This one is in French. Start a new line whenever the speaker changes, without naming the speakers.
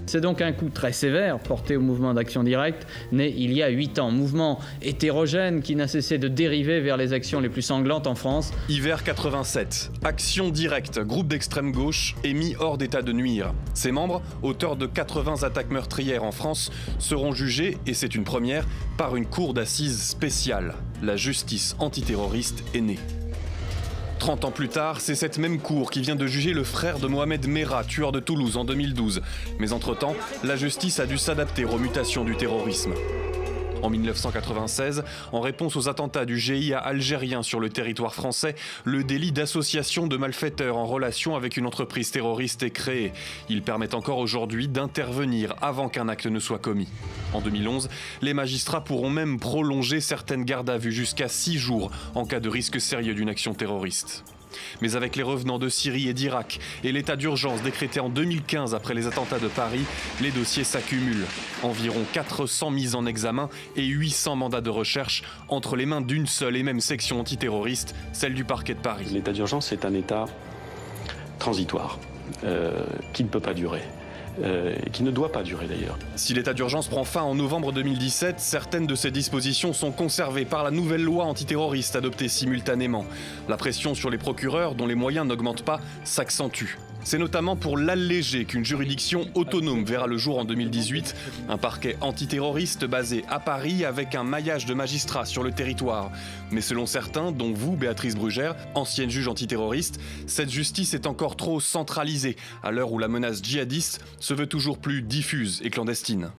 C'est donc un coup très sévère porté au mouvement d'Action Directe, né il y a 8 ans. Mouvement hétérogène qui n'a cessé de dériver vers les actions les plus sanglantes en France.
Hiver 87, Action Directe, groupe d'extrême gauche, est mis hors d'état de nuire. Ses membres, auteurs de 80 attaques meurtrières en France, seront jugés, et c'est une première, par une cour d'assises spéciale. La justice antiterroriste est née. 30 ans plus tard, c'est cette même cour qui vient de juger le frère de Mohamed Merah, tueur de Toulouse en 2012. Mais entre-temps, la justice a dû s'adapter aux mutations du terrorisme. En 1996, en réponse aux attentats du GIA algérien sur le territoire français, le délit d'association de malfaiteurs en relation avec une entreprise terroriste est créé. Il permet encore aujourd'hui d'intervenir avant qu'un acte ne soit commis. En 2011, les magistrats pourront même prolonger certaines gardes à vue jusqu'à 6 jours en cas de risque sérieux d'une action terroriste. Mais avec les revenants de Syrie et d'Irak et l'état d'urgence décrété en 2015 après les attentats de Paris, les dossiers s'accumulent. Environ 400 mises en examen et 800 mandats de recherche entre les mains d'une seule et même section antiterroriste, celle du parquet de Paris.
L'état d'urgence est un état transitoire qui ne peut pas durer. Qui ne doit pas durer d'ailleurs.
Si l'état d'urgence prend fin en novembre 2017, certaines de ces dispositions sont conservées par la nouvelle loi antiterroriste adoptée simultanément. La pression sur les procureurs, dont les moyens n'augmentent pas, s'accentue. C'est notamment pour l'alléger qu'une juridiction autonome verra le jour en 2018, un parquet antiterroriste basé à Paris avec un maillage de magistrats sur le territoire. Mais selon certains, dont vous, Béatrice Brugère, ancienne juge antiterroriste, cette justice est encore trop centralisée, à l'heure où la menace djihadiste se veut toujours plus diffuse et clandestine.